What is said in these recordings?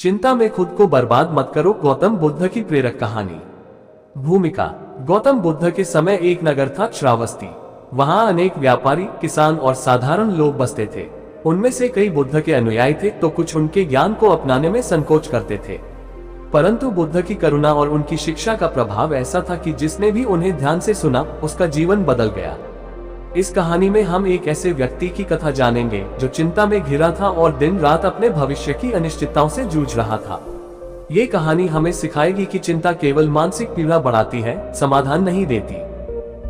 चिंता में खुद को बर्बाद मत करो। गौतम बुद्ध की प्रेरक कहानी। भूमिका। गौतम बुद्ध के समय एक नगर था श्रावस्ती। वहां अनेक व्यापारी, किसान और साधारण लोग बसते थे। उनमें से कई बुद्ध के अनुयायी थे तो कुछ उनके ज्ञान को अपनाने में संकोच करते थे। परंतु बुद्ध की करुणा और उनकी शिक्षा का प्रभाव ऐसा था कि जिसने भी उन्हें ध्यान से सुना उसका जीवन बदल गया। इस कहानी में हम एक ऐसे व्यक्ति की कथा जानेंगे जो चिंता में घिरा था और दिन रात अपने भविष्य की अनिश्चितताओं से जूझ रहा था। ये कहानी हमें सिखाएगी कि चिंता केवल मानसिक पीड़ा बढ़ाती है, समाधान नहीं देती।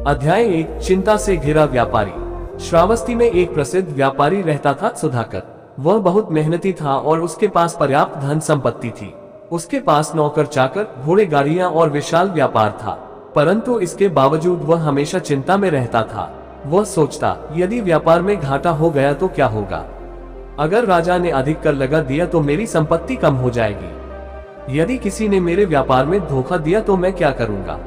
अध्याय 1। चिंता से घिरा व्यापारी। श्रावस्ती में एक प्रसिद्ध व्यापारी रहता था, सुधाकर। वह बहुत मेहनती था और उसके पास पर्याप्त धन संपत्ति थी। उसके पास नौकर चाकर, घोड़े गाड़ियां और विशाल व्यापार था। परंतु इसके बावजूद वह हमेशा चिंता में रहता था। वह सोचता, यदि व्यापार में घाटा हो गया तो क्या होगा? अगर राजा ने अधिक कर लगा दिया तो मेरी संपत्ति कम हो जाएगी। यदि किसी ने मेरे व्यापार में धोखा दिया तो मैं क्या करूंगा?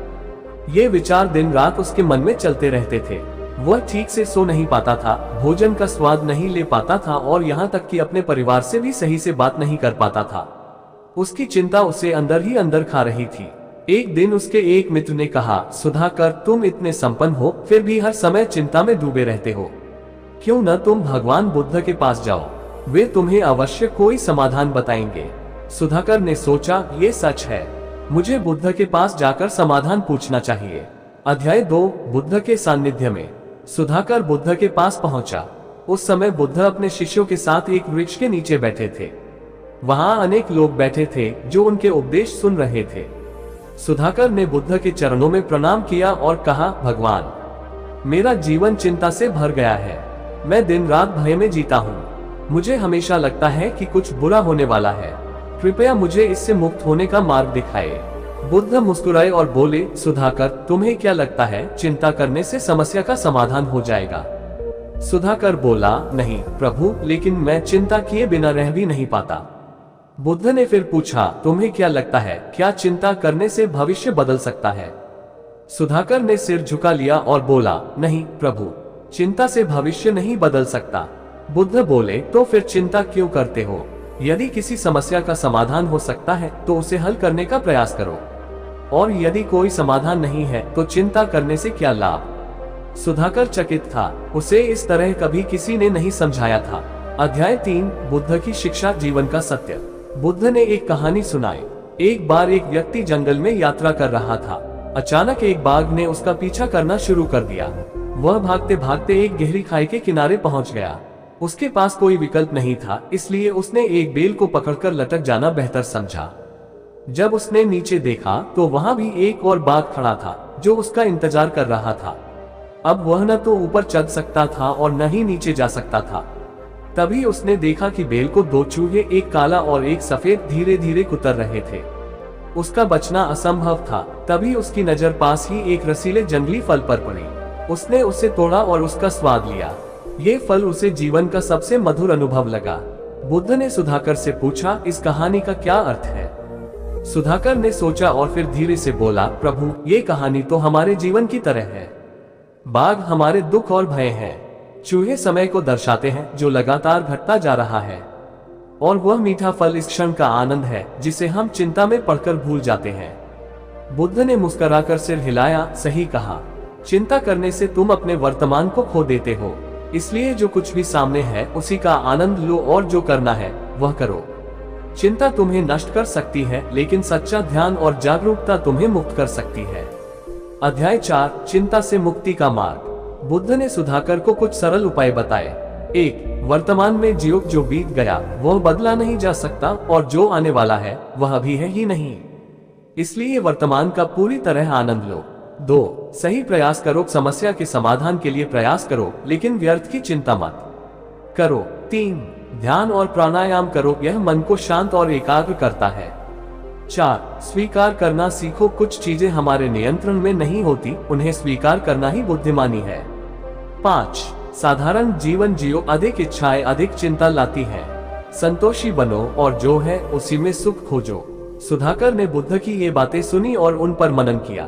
ये विचार दिन रात उसके मन में चलते रहते थे। वह ठीक से सो नहीं पाता था, भोजन का स्वाद नहीं ले पाता था और यहाँ तक कि अपने परिवार से भी सही से बात नहीं कर पाता था। उसकी चिंता उसे अंदर ही अंदर खा रही थी। एक दिन उसके एक मित्र ने कहा, सुधाकर, तुम इतने संपन्न हो फिर भी हर समय चिंता में डूबे रहते हो। क्यों न तुम भगवान बुद्ध के पास जाओ, वे तुम्हें अवश्य कोई समाधान बताएंगे। सुधाकर ने सोचा, ये सच है, मुझे बुद्ध के पास जाकर समाधान पूछना चाहिए। अध्याय 2। बुद्ध के सानिध्य में। सुधाकर बुद्ध के पास पहुंचा। उस समय बुद्ध अपने शिष्यों के साथ एक वृक्ष के नीचे बैठे थे। वहां अनेक लोग बैठे थे जो उनके उपदेश सुन रहे थे। सुधाकर ने बुद्ध के चरणों में प्रणाम किया और कहा, भगवान, मेरा जीवन चिंता से भर गया है। मैं दिन रात भय में जीता हूँ। मुझे हमेशा लगता है कि कुछ बुरा होने वाला है। कृपया मुझे इससे मुक्त होने का मार्ग दिखाए। बुद्ध मुस्कुराए और बोले, सुधाकर, तुम्हें क्या लगता है चिंता करने से समस्या का समाधान हो जाएगा? सुधाकर बोला, नहीं प्रभु, लेकिन मैं चिंता किए बिना रह भी नहीं पाता। बुद्ध ने फिर पूछा, तुम्हें क्या लगता है, क्या चिंता करने से भविष्य बदल सकता है? सुधाकर ने सिर झुका लिया और बोला, नहीं प्रभु, चिंता से भविष्य नहीं बदल सकता। बुद्ध बोले, तो फिर चिंता क्यों करते हो? यदि किसी समस्या का समाधान हो सकता है तो उसे हल करने का प्रयास करो, और यदि कोई समाधान नहीं है तो चिंता करने से क्या लाभ? सुधाकर चकित था, उसे इस तरह कभी किसी ने नहीं समझाया था। अध्याय 3। बुद्ध की शिक्षा, जीवन का सत्य। बुद्ध ने एक कहानी सुनाई। एक बार एक व्यक्ति जंगल में यात्रा कर रहा था। अचानक एक बाघ ने उसका पीछा करना शुरू कर दिया। वह भागते भागते एक गहरी खाई के किनारे पहुंच गया। उसके पास कोई विकल्प नहीं था, इसलिए उसने एक बेल को पकड़कर लटक जाना बेहतर समझा। जब उसने नीचे देखा तो वहां भी एक और बाघ खड़ा था जो उसका इंतजार कर रहा था। अब वह न तो ऊपर चढ़ सकता था और न ही नीचे जा सकता था। तभी उसने देखा कि बेल को दो चूहे, एक काला और एक सफेद, धीरे धीरे कुतर रहे थे। उसका बचना असंभव था। तभी उसकी नजर पास ही एक रसीले जंगली फल पर पड़ी। उसने उसे तोड़ा और उसका स्वाद लिया। ये फल उसे जीवन का सबसे मधुर अनुभव लगा। बुद्ध ने सुधाकर से पूछा, इस कहानी का क्या अर्थ है? सुधाकर ने सोचा और फिर धीरे से बोला, प्रभु, ये कहानी तो हमारे जीवन की तरह है। बाघ हमारे दुख और भय है, चूहे समय को दर्शाते हैं जो लगातार घटता जा रहा है, और वह मीठा फल इस क्षण का आनंद है जिसे हम चिंता में पड़कर भूल जाते हैं। बुद्ध ने मुस्कुराकर सिर हिलाया, सही कहा, चिंता करने से तुम अपने वर्तमान को खो देते हो। इसलिए जो कुछ भी सामने है उसी का आनंद लो और जो करना है वह करो। चिंता तुम्हें नष्ट कर सकती है, लेकिन सच्चा ध्यान और जागरूकता तुम्हें मुक्त कर सकती है। अध्याय 4। चिंता से मुक्ति का मार्ग। बुद्ध ने सुधाकर को कुछ सरल उपाय बताए। 1. वर्तमान में जियो, जो बीत गया वह बदला नहीं जा सकता और जो आने वाला है वह अभी है ही नहीं, इसलिए वर्तमान का पूरी तरह आनंद लो। 2. सही प्रयास करो, समस्या के समाधान के लिए प्रयास करो, लेकिन व्यर्थ की चिंता मत करो। 3. ध्यान और प्राणायाम करो, यह मन को शांत और एकाग्र करता है। 4. स्वीकार करना सीखो, कुछ चीजें हमारे नियंत्रण में नहीं होती, उन्हें स्वीकार करना ही बुद्धिमानी है। 5. साधारण जीवन जियो, अधिक इच्छाएं अधिक चिंता लाती हैं। संतोषी बनो और जो है उसी में सुख खोजो। सुधाकर ने बुद्ध की ये बातें सुनी और उन पर मनन किया।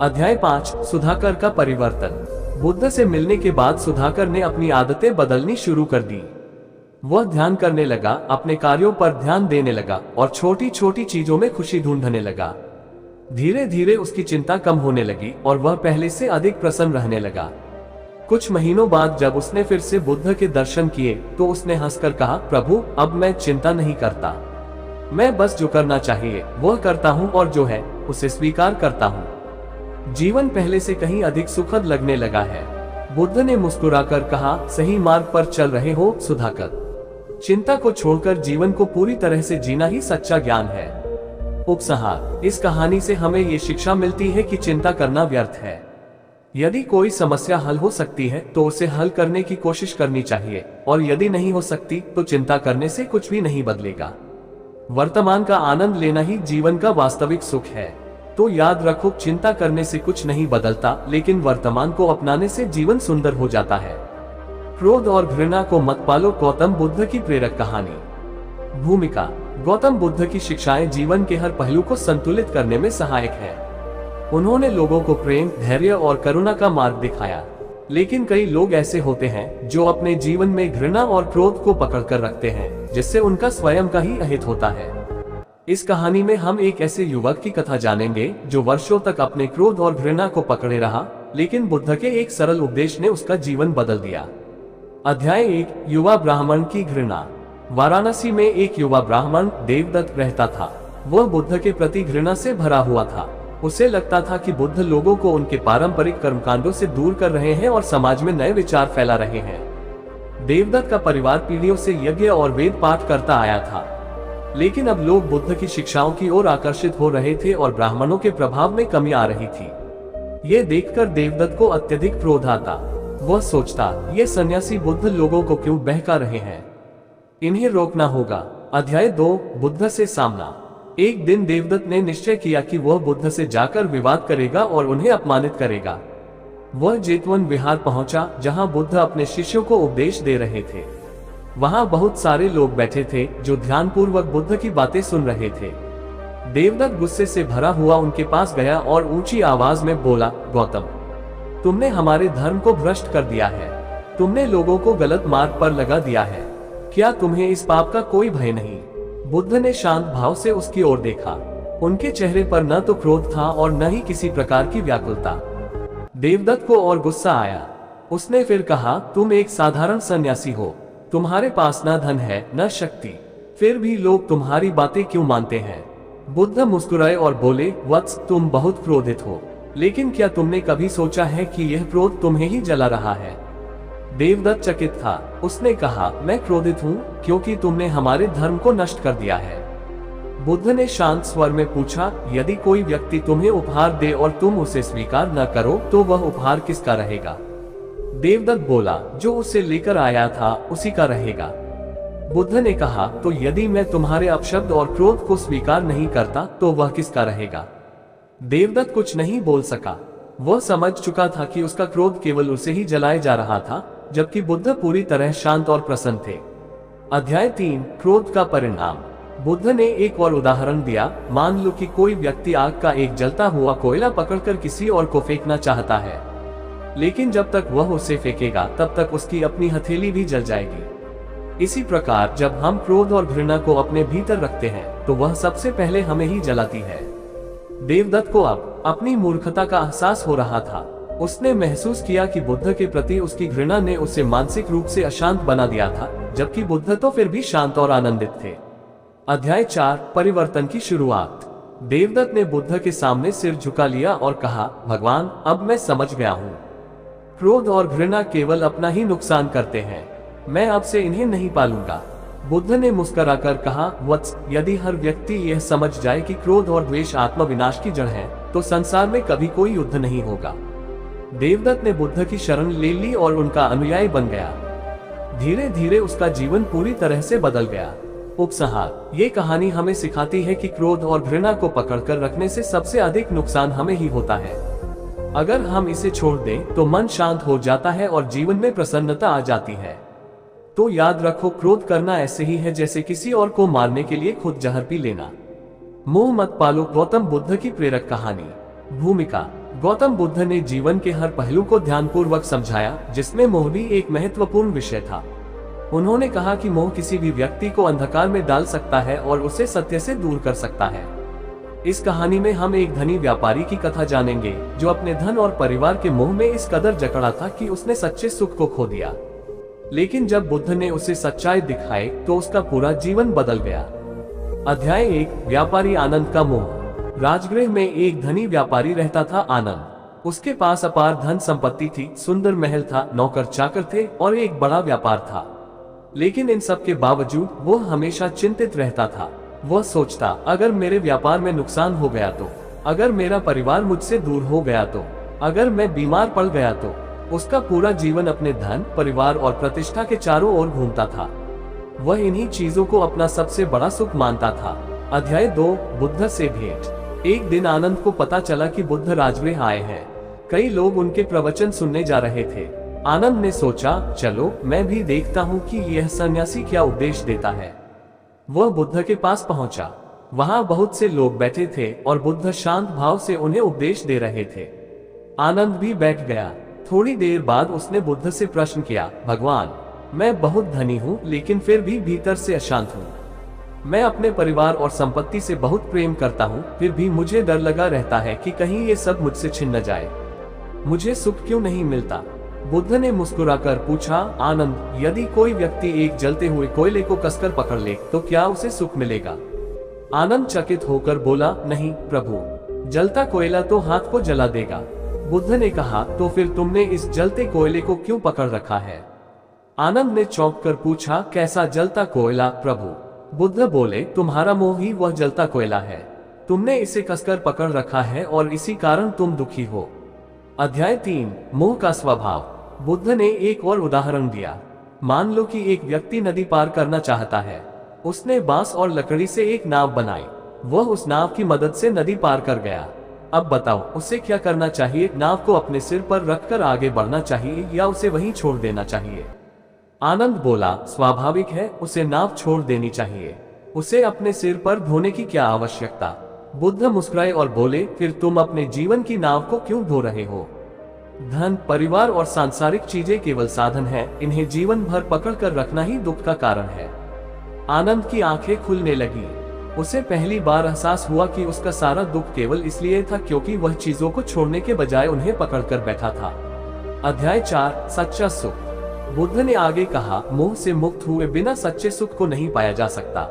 अध्याय 5। सुधाकर का परिवर्तन। बुद्ध से मिलने के बाद सुधाकर ने अपनी आदतें बदलनी शुरू कर दी। वह ध्यान करने लगा, अपने कार्यों पर ध्यान देने लगा और छोटी छोटी चीजों में खुशी ढूंढने लगा। धीरे धीरे उसकी चिंता कम होने लगी और वह पहले से अधिक प्रसन्न रहने लगा। कुछ महीनों बाद जब उसने फिर से बुद्ध के दर्शन किए तो उसने हंसकर कहा, प्रभु, अब मैं चिंता नहीं करता। मैं बस जो करना चाहिए वह करता हूँ और जो है उसे स्वीकार करता हूँ। जीवन पहले से कहीं अधिक सुखद लगने लगा है। बुद्ध ने मुस्कुराकर कहा, सही मार्ग पर चल रहे हो सुधाकर। चिंता को छोड़कर जीवन को पूरी तरह से जीना ही सच्चा ज्ञान है। उपसंहार, इस कहानी से हमें ये शिक्षा मिलती है कि चिंता करना व्यर्थ है। यदि कोई समस्या हल हो सकती है तो उसे हल करने की कोशिश करनी चाहिए, और यदि नहीं हो सकती तो चिंता करने से कुछ भी नहीं बदलेगा। वर्तमान का आनंद लेना ही जीवन का वास्तविक सुख है। तो याद रखो, चिंता करने से कुछ नहीं बदलता, लेकिन वर्तमान को अपनाने से जीवन सुंदर हो जाता है। क्रोध और घृणा को मत पालो। गौतम बुद्ध की प्रेरक कहानी। भूमिका। गौतम बुद्ध की शिक्षाएं जीवन के हर पहलू को संतुलित करने में सहायक है। उन्होंने लोगों को प्रेम, धैर्य और करुणा का मार्ग दिखाया। लेकिन कई लोग ऐसे होते हैं जो अपने जीवन में घृणा और क्रोध को पकड़ कर रखते हैं, जिससे उनका स्वयं का ही अहित होता है। इस कहानी में हम एक ऐसे युवक की कथा जानेंगे जो वर्षों तक अपने क्रोध और घृणा को पकड़े रहा, लेकिन बुद्ध के एक सरल उपदेश ने उसका जीवन बदल दिया। अध्याय 1, युवा ब्राह्मण की घृणा। वाराणसी में एक युवा ब्राह्मण देवदत्त रहता था। वह बुद्ध के प्रति घृणा से भरा हुआ था। उसे लगता था कि बुद्ध लोगों को उनके पारंपरिक कर्मकांडों से दूर कर रहे हैं और समाज में नए विचार फैला रहे हैं। देवदत्त का परिवार पीढ़ियों से यज्ञ और वेद पाठ करता आया था, लेकिन अब लोग बुद्ध की शिक्षाओं की ओर आकर्षित हो रहे थे और ब्राह्मणों के प्रभाव में कमी आ रही थी। ये देखकर देवदत्त को अत्यधिक क्रोध आता। वह सोचता, ये सन्यासी बुद्ध लोगों को क्यों बहका रहे हैं, इन्हें रोकना होगा। अध्याय 2, बुद्ध से सामना। एक दिन देवदत्त ने निश्चय किया कि वह बुद्ध से जाकर विवाद करेगा और उन्हें अपमानित करेगा। वह जेतवन विहार पहुंचा, जहां बुद्ध अपने शिष्यों को उपदेश दे रहे थे। वहां बहुत सारे लोग बैठे थे जो ध्यानपूर्वक बुद्ध की बातें सुन रहे थे। देवदत्त गुस्से से भरा हुआ उनके पास गया और ऊंची आवाज में बोला, गौतम, तुमने हमारे धर्म को भ्रष्ट कर दिया है। तुमने लोगों को गलत मार्ग पर लगा दिया है। क्या तुम्हें इस पाप का कोई भय नहीं? बुद्ध ने शांत भाव से उसकी ओर देखा। उनके चेहरे पर न तो क्रोध था और न ही किसी प्रकार की व्याकुलता। देवदत्त को और गुस्सा आया। उसने फिर कहा, तुम एक साधारण सन्यासी हो। तुम्हारे पास न धन है न शक्ति, फिर भी लोग तुम्हारी बातें क्यों मानते हैं? बुद्ध मुस्कुराए और बोले, वत्स, तुम बहुत क्रोधित हो, लेकिन क्या तुमने कभी सोचा है कि यह क्रोध तुम्हें ही जला रहा है? देवदत्त चकित था। उसने कहा, मैं क्रोधित हूँ क्योंकि तुमने हमारे धर्म को नष्ट कर दिया है। बुद्ध ने शांत स्वर में पूछा, यदि कोई व्यक्ति तुम्हें उपहार दे और तुम उसे स्वीकार न करो तो वह उपहार किसका रहेगा? देवदत्त बोला, जो उसे लेकर आया था उसी का रहेगा। बुद्ध ने कहा, तो यदि मैं तुम्हारे अपशब्द और क्रोध को स्वीकार नहीं करता तो वह किसका रहेगा? देवदत्त कुछ नहीं बोल सका। वह समझ चुका था कि उसका क्रोध केवल उसे ही जलाए जा रहा था, जबकि बुद्ध पूरी तरह शांत और प्रसन्न थे। अध्याय 3, क्रोध का परिणाम। बुद्ध ने एक और उदाहरण दिया। मान लो कि कोई व्यक्ति आग का एक जलता हुआ कोयला पकड़कर किसी और को फेंकना चाहता है, लेकिन जब तक वह उसे फेंकेगा तब तक उसकी अपनी हथेली भी जल जाएगी। इसी प्रकार जब हम क्रोध और घृणा को अपने भीतर रखते हैं तो वह सबसे पहले हमें ही जलाती है। देवदत्त को अब अपनी मूर्खता का एहसास हो रहा था। उसने महसूस किया कि बुद्ध के प्रति उसकी घृणा ने उसे मानसिक रूप से अशांत बना दिया था, जबकि बुद्ध तो फिर भी शांत और आनंदित थे। अध्याय 4, परिवर्तन की शुरुआत। देवदत्त ने बुद्ध के सामने सिर झुका लिया और कहा, भगवान, अब मैं समझ गया हूँ। क्रोध और घृणा केवल अपना ही नुकसान करते हैं। मैं अब से इन्हें नहीं पालूंगा। बुद्ध ने मुस्कुराकर कहा, वत्स, यदि हर व्यक्ति यह समझ जाए कि क्रोध और द्वेष आत्म विनाश की जड़ है, तो संसार में कभी कोई युद्ध नहीं होगा। देवदत्त ने बुद्ध की शरण ले ली और उनका अनुयायी बन गया। धीरे धीरे उसका जीवन पूरी तरह से बदल गया। उपसंहार, ये कहानी हमें सिखाती है कि क्रोध और घृणा को पकड़कर रखने से सबसे अधिक नुकसान हमें ही होता है। अगर हम इसे छोड़ दें तो मन शांत हो जाता है और जीवन में प्रसन्नता आ जाती है। तो याद रखो, क्रोध करना ऐसे ही है जैसे किसी और को मारने के लिए खुद जहर पी लेना। मोह मत पालो। गौतम बुद्ध की प्रेरक कहानी। भूमिका। गौतम बुद्ध ने जीवन के हर पहलू को ध्यानपूर्वक समझाया, जिसमें मोह भी एक महत्वपूर्ण विषय था। उन्होंने कहा कि मोह किसी भी व्यक्ति को अंधकार में डाल सकता है और उसे सत्य से दूर कर सकता है। इस कहानी में हम एक धनी व्यापारी की कथा जानेंगे जो अपने धन और परिवार के मोह में इस कदर जकड़ा था कि उसने सच्चे सुख को खो दिया। लेकिन जब बुद्ध ने उसे सच्चाई दिखाई तो उसका पूरा जीवन बदल गया। अध्याय 1, व्यापारी आनंद का मोह। राजगृह में एक धनी व्यापारी रहता था आनंद। उसके पास अपार धन संपत्ति थी, सुंदर महल था, नौकर चाकर थे और एक बड़ा व्यापार था। लेकिन इन सब के बावजूद वो हमेशा चिंतित रहता था। वह सोचता, अगर मेरे व्यापार में नुकसान हो गया तो, अगर मेरा परिवार मुझसे दूर हो गया तो, अगर मैं बीमार पड़ गया तो। उसका पूरा जीवन अपने धन, परिवार और प्रतिष्ठा के चारों ओर घूमता था। वह इन्हीं चीजों को अपना सबसे बड़ा सुख मानता था। अध्याय 2, बुद्ध से भेंट। एक दिन आनंद को पता चला कि बुद्ध राजगृह आए हैं। कई लोग उनके प्रवचन सुनने जा रहे थे। आनंद ने सोचा, चलो मैं भी देखता हूँ कि यह सन्यासी क्या उपदेश देता है। वह बुद्ध के पास पहुंचा। वहां बहुत से लोग बैठे थे और बुद्ध शांत भाव से उन्हें उपदेश दे रहे थे। आनंद भी बैठ गया। थोड़ी देर बाद उसने बुद्ध से प्रश्न किया, भगवान, मैं बहुत धनी हूँ लेकिन फिर भी भीतर से अशांत हूँ। मैं अपने परिवार और संपत्ति से बहुत प्रेम करता हूँ, फिर भी मुझे डर लगा रहता है कि कहीं ये सब मुझसे छिन न जाए। मुझे सुख क्यों नहीं मिलता? बुद्ध ने मुस्कुराकर पूछा, आनंद, यदि कोई व्यक्ति एक जलते हुए कोयले को कसकर पकड़ ले तो क्या उसे सुख मिलेगा? आनंद चकित होकर बोला, नहीं प्रभु, जलता कोयला तो हाथ को जला देगा। बुद्ध ने कहा, तो फिर तुमने इस जलते कोयले को क्यों पकड़ रखा है? आनंद ने चौंक कर पूछा, कैसा जलता कोयला प्रभु? बुद्ध बोले, तुम्हारा मोह ही वह जलता कोयला है। तुमने इसे कसकर पकड़ रखा है और इसी कारण तुम दुखी हो। अध्याय 3, मोह का स्वभाव। बुद्ध ने एक और उदाहरण दिया। मान लो कि एक व्यक्ति नदी पार करना चाहता है। उसने बांस और लकड़ी से एक नाव बनाई। वह उस नाव की मदद से नदी पार कर गया। अब बताओ उसे क्या करना चाहिए? नाव को अपने सिर पर रखकर आगे बढ़ना चाहिए या उसे वहीं छोड़ देना चाहिए? आनंद बोला, स्वाभाविक है, उसे नाव छोड़ देनी चाहिए। उसे अपने सिर पर ढोने की क्या आवश्यकता? बुद्ध मुस्कुराए और बोले, फिर तुम अपने जीवन की नाव को क्यों ढो रहे हो? धन, परिवार और सांसारिक चीजें केवल साधन हैं, इन्हें जीवन भर पकड़ कर रखना ही दुख का कारण है। आनंद की आंखें खुलने लगी। उसे पहली बार एहसास हुआ कि उसका सारा दुख केवल इसलिए था क्योंकि वह चीजों को छोड़ने के बजाय उन्हें पकड़कर बैठा था। अध्याय 4, सच्चा सुख। बुद्ध ने आगे कहा, मोह से मुक्त हुए बिना सच्चे सुख को नहीं पाया जा सकता।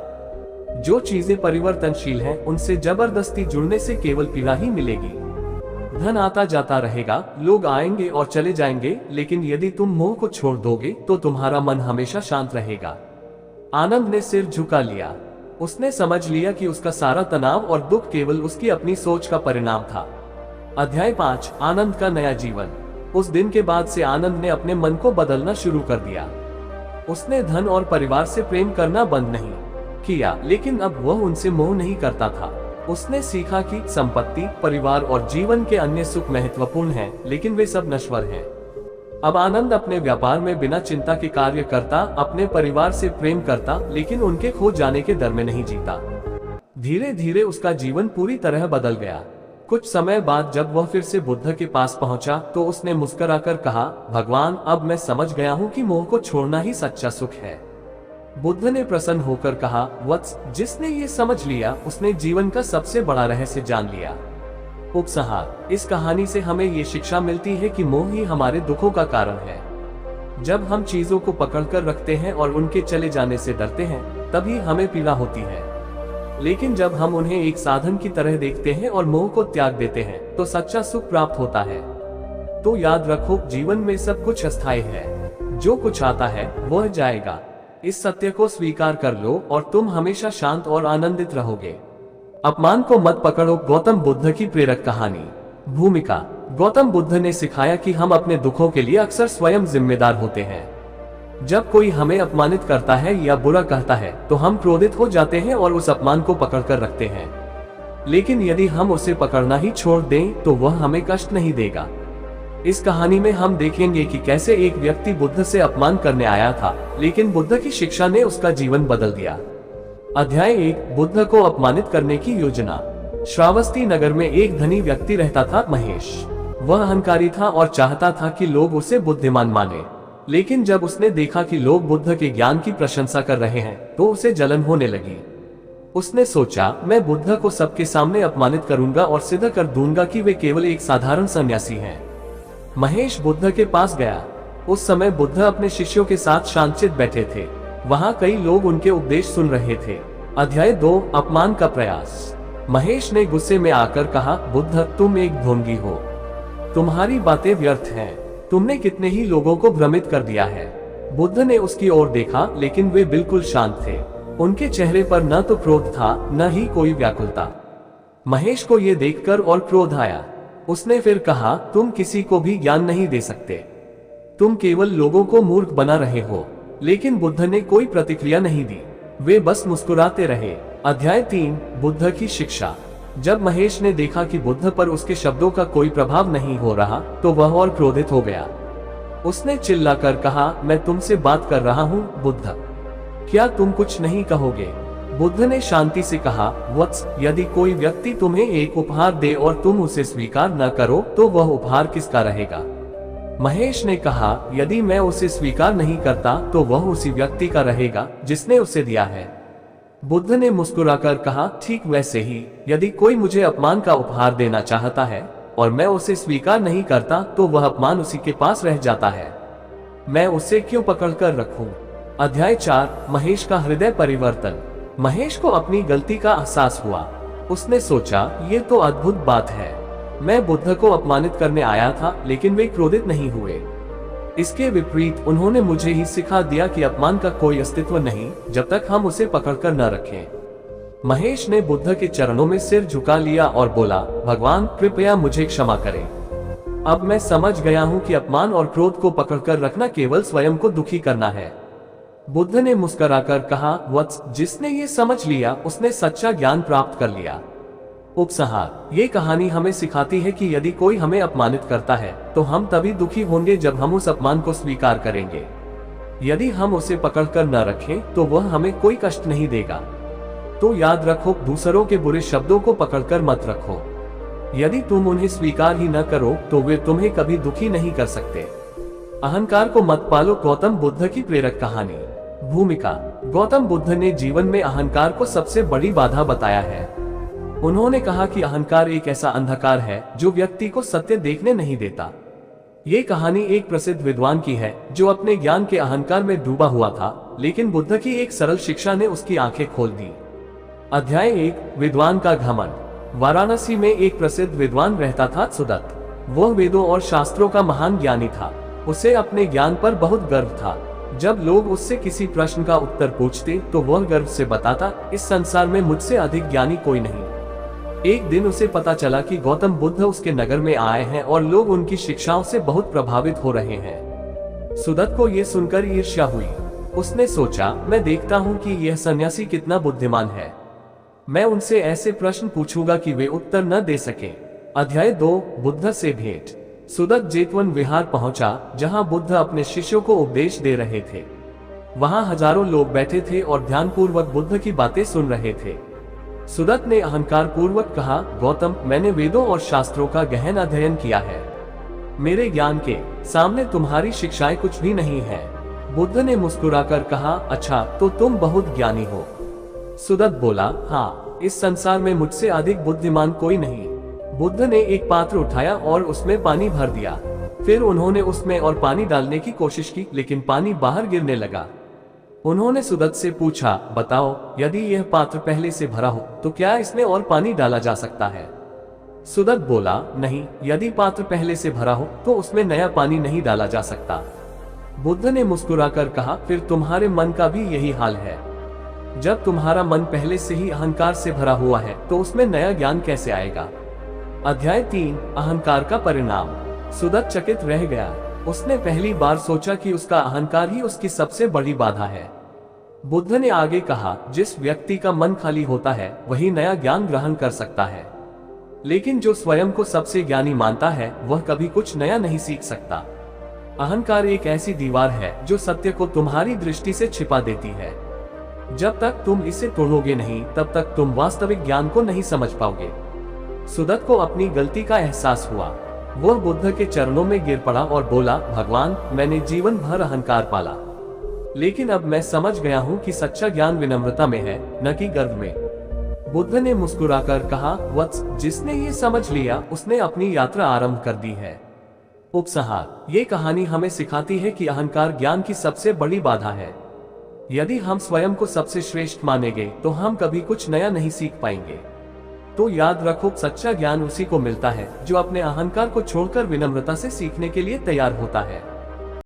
जो चीजें परिवर्तनशील हैं, उनसे जबरदस्ती जुड़ने से केवल पीड़ा ही मिलेगी। धन आता जाता रहेगा, लोग आएंगे और चले जाएंगे, लेकिन यदि तुम मोह को छोड़ दोगे तो तुम्हारा मन हमेशा शांत रहेगा। आनंद ने सिर झुका लिया। उसने समझ लिया कि उसका सारा तनाव और दुख केवल उसकी अपनी सोच का परिणाम था। अध्याय 5, आनंद का नया जीवन। उस दिन के बाद से आनंद ने अपने मन को बदलना शुरू कर दिया। उसने धन और परिवार से प्रेम करना बंद नहीं किया, लेकिन अब वह उनसे मोह नहीं करता था। उसने सीखा कि संपत्ति, परिवार और जीवन के अन्य सुख महत्वपूर्ण हैं, लेकिन वे सब नश्वर हैं। अब आनंद अपने व्यापार में बिना चिंता के कार्य करता, अपने परिवार से प्रेम करता, लेकिन उनके खो जाने के डर में नहीं जीता। धीरे धीरे उसका जीवन पूरी तरह बदल गया। कुछ समय बाद जब वह फिर से बुद्ध के पास पहुंचा तो उसने मुस्कुराकर कहा, भगवान, अब मैं समझ गया हूं कि मोह को छोड़ना ही सच्चा सुख है। बुद्ध ने प्रसन्न होकर कहा, वत्स, जिसने ये समझ लिया उसने जीवन का सबसे बड़ा रहस्य जान लिया। उपसंहार। इस कहानी से हमें ये शिक्षा मिलती है कि मोह ही हमारे दुखों का कारण है। जब हम चीजों को पकड़कर रखते हैं और उनके चले जाने से डरते हैं, तभी हमें पीड़ा होती है। लेकिन जब हम उन्हें एक साधन की तरह देखते हैं और मोह को त्याग देते हैं, तो सच्चा सुख प्राप्त होता है। तो याद रखो, जीवन में सब कुछ अस्थायी है। जो कुछ आता है वह जाएगा। इस सत्य को स्वीकार कर लो और तुम हमेशा शांत और आनंदित रहोगे। अपमान को मत पकड़ो। गौतम बुद्ध की प्रेरक कहानी। भूमिका। गौतम बुद्ध ने सिखाया कि हम अपने दुखों के लिए अक्सर स्वयं जिम्मेदार होते हैं। जब कोई हमें अपमानित करता है या बुरा कहता है तो हम क्रोधित हो जाते हैं और उस अपमान को पकड़कर रखते हैं। लेकिन यदि हम उसे पकड़ना ही छोड़ दें तो वह हमें कष्ट नहीं देगा। इस कहानी में हम देखेंगे कि कैसे एक व्यक्ति बुद्ध से अपमान करने आया था, लेकिन बुद्ध की शिक्षा ने उसका जीवन बदल दिया। अध्याय 1, बुद्ध को अपमानित करने की योजना। श्रावस्ती नगर में एक धनी व्यक्ति रहता था, महेश। वह अहंकारी था और चाहता था कि लोग उसे बुद्धिमान माने। लेकिन जब उसने देखा कि लोग बुद्ध के ज्ञान की प्रशंसा कर रहे हैं तो उसे जलन होने लगी। उसने सोचा, मैं बुद्ध को सबके सामने अपमानित करूंगा और सिद्ध कर दूंगा कि वे केवल एक साधारण सन्यासी हैं। महेश बुद्ध के पास गया। उस समय बुद्ध अपने शिष्यों के साथ शांतचित्त बैठे थे। वहां कई लोग उनके उपदेश सुन रहे थे। अध्याय 2, अपमान का प्रयास। महेश ने गुस्से में आकर कहा, बुद्ध तुम एक ढोंगी हो, तुम्हारी बातें व्यर्थ हैं, तुमने कितने ही लोगों को भ्रमित कर दिया है। बुद्ध ने उसकी ओर देखा, लेकिन वे बिल्कुल शांत थे। उनके चेहरे पर न तो क्रोध था न ही कोई व्याकुलता। महेश को ये देखकर और क्रोध आया। उसने फिर कहा, तुम किसी को भी ज्ञान नहीं दे सकते, तुम केवल लोगों को मूर्ख बना रहे हो। लेकिन बुद्ध ने कोई प्रतिक्रिया नहीं दी, वे बस मुस्कुराते रहे। अध्याय 3, बुद्ध की शिक्षा। जब महेश ने देखा कि बुद्ध पर उसके शब्दों का कोई प्रभाव नहीं हो रहा तो वह और क्रोधित हो गया। उसने चिल्लाकर कहा, मैं तुमसे बात कर रहा हूँ बुद्ध, क्या तुम कुछ नहीं कहोगे? बुद्ध ने शांति से कहा, वत्स, यदि कोई व्यक्ति तुम्हें एक उपहार दे और तुम उसे स्वीकार न करो तो वह उपहार किसका रहेगा? महेश ने कहा, यदि मैं उसे स्वीकार नहीं करता तो वह उसी व्यक्ति का रहेगा जिसने उसे दिया है। बुद्ध ने मुस्कुराकर कहा, ठीक वैसे ही यदि कोई मुझे अपमान का उपहार देना चाहता है और मैं उसे स्वीकार नहीं करता तो वह अपमान उसी के पास रह जाता है, मैं उसे क्यों पकड़ कर रखूं? अध्याय 4, महेश का हृदय परिवर्तन। महेश को अपनी गलती का एहसास हुआ। उसने सोचा, ये तो अद्भुत बात है, मैं बुद्ध को अपमानित करने आया था लेकिन वे क्रोधित नहीं हुए। इसके विपरीत उन्होंने मुझे ही सिखा दिया कि अपमान का कोई अस्तित्व नहीं जब तक हम उसे पकड़कर न रखें। महेश ने बुद्ध के चरणों में सिर झुका लिया और बोला, भगवान कृपया मुझे क्षमा करें। अब मैं समझ गया हूँ कि अपमान और क्रोध को पकड़कर रखना केवल स्वयं को दुखी करना है। बुद्ध ने मुस्कुराकर कहा, वत्स, जिसने ये समझ लिया उसने सच्चा ज्ञान प्राप्त कर लिया। उपसंहार। ये कहानी हमें सिखाती है कि यदि कोई हमें अपमानित करता है तो हम तभी दुखी होंगे जब हम उस अपमान को स्वीकार करेंगे। यदि हम उसे पकड़कर न रखें तो वह हमें कोई कष्ट नहीं देगा। तो याद रखो, दूसरों के बुरे शब्दों को पकड़कर मत रखो। यदि तुम उन्हें स्वीकार ही न करो तो वे तुम्हें कभी दुखी नहीं कर सकते। अहंकार को मत पालो। गौतम बुद्ध की प्रेरक कहानी। भूमिका। गौतम बुद्ध ने जीवन में अहंकार को सबसे बड़ी बाधा बताया है। उन्होंने कहा कि अहंकार एक ऐसा अंधकार है जो व्यक्ति को सत्य देखने नहीं देता। ये कहानी एक प्रसिद्ध विद्वान की है जो अपने ज्ञान के अहंकार में डूबा हुआ था, लेकिन बुद्ध की एक सरल शिक्षा ने उसकी आंखें खोल दी। अध्याय 1, विद्वान का घमंड। वाराणसी में एक प्रसिद्ध विद्वान रहता था, सुदत्त। वह वेदों और शास्त्रों का महान ज्ञानी था। उसे अपने ज्ञान पर बहुत गर्व था। जब लोग उससे किसी प्रश्न का उत्तर पूछते तो वह गर्व से बताता, इस संसार में मुझसे अधिक ज्ञानी कोई नहीं। एक दिन उसे पता चला कि गौतम बुद्ध उसके नगर में आए हैं और लोग उनकी शिक्षाओं से बहुत प्रभावित हो रहे हैं। सुदत्त को यह सुनकर ईर्ष्या हुई। उसने सोचा, मैं देखता हूं कि यह सन्यासी कितना बुद्धिमान है, मैं उनसे ऐसे प्रश्न पूछूंगा कि वे उत्तर न दे सके। अध्याय 2, बुद्ध से भेंट। सुदत्त जेतवन विहार पहुंचा जहां बुद्ध अपने शिष्यों को उपदेश दे रहे थे। वहां हजारों लोग बैठे थे और ध्यानपूर्वक बुद्ध की बातें सुन रहे थे। सुदत्त ने अहंकार पूर्वक कहा, गौतम, मैंने वेदों और शास्त्रों का गहन अध्ययन किया है, मेरे ज्ञान के सामने तुम्हारी शिक्षाएं कुछ भी नहीं है। बुद्ध ने मुस्कुराकर कहा, अच्छा तो तुम बहुत ज्ञानी हो। सुदत्त बोला, हाँ, इस संसार में मुझसे अधिक बुद्धिमान कोई नहीं। बुद्ध ने एक पात्र उठाया और उसमें पानी भर दिया। फिर उन्होंने उसमें और पानी डालने की कोशिश की, लेकिन पानी बाहर गिरने लगा। उन्होंने सुदत्त से पूछा, बताओ, यदि यह पात्र पहले से भरा हो तो क्या इसमें और पानी डाला जा सकता है? सुदत्त बोला, नहीं, यदि पात्र पहले से भरा हो तो उसमें नया पानी नहीं डाला जा सकता। बुद्ध ने मुस्कुराकर कहा, फिर तुम्हारे मन का भी यही हाल है। जब तुम्हारा मन पहले से ही अहंकार से भरा हुआ है तो उसमें नया ज्ञान कैसे आएगा? अध्याय 3, अहंकार का परिणाम। सुदत्त चकित रह गया। उसने पहली बार सोचा कि उसका अहंकार ही उसकी सबसे बड़ी बाधा है। बुद्ध ने आगे कहा, जिस व्यक्ति का मन खाली होता है वही नया ज्ञान ग्रहण कर सकता है, लेकिन जो स्वयं को सबसे ज्ञानी मानता है वह कभी कुछ नया नहीं सीख सकता। अहंकार एक ऐसी दीवार है जो सत्य को तुम्हारी दृष्टि से छिपा देती है। जब तक तुम इसे तोड़ोगे नहीं तब तक तुम वास्तविक ज्ञान को नहीं समझ पाओगे। सुदत्त को अपनी गलती का एहसास हुआ। वो बुद्ध के चरणों में गिर पड़ा और बोला, भगवान, मैंने जीवन भर अहंकार पाला, लेकिन अब मैं समझ गया हूँ कि सच्चा ज्ञान विनम्रता में है, न कि गर्व में। बुद्ध ने मुस्कुराकर कहा, वत्स, जिसने ये समझ लिया उसने अपनी यात्रा आरंभ कर दी है। उपसंहार, ये कहानी हमें सिखाती है कि अहंकार ज्ञान की सबसे बड़ी बाधा है। यदि हम स्वयं को सबसे श्रेष्ठ मानेंगे तो हम कभी कुछ नया नहीं सीख पाएंगे। तो याद रखो, सच्चा ज्ञान उसी को मिलता है जो अपने अहंकार को छोड़कर विनम्रता से सीखने के लिए तैयार होता है।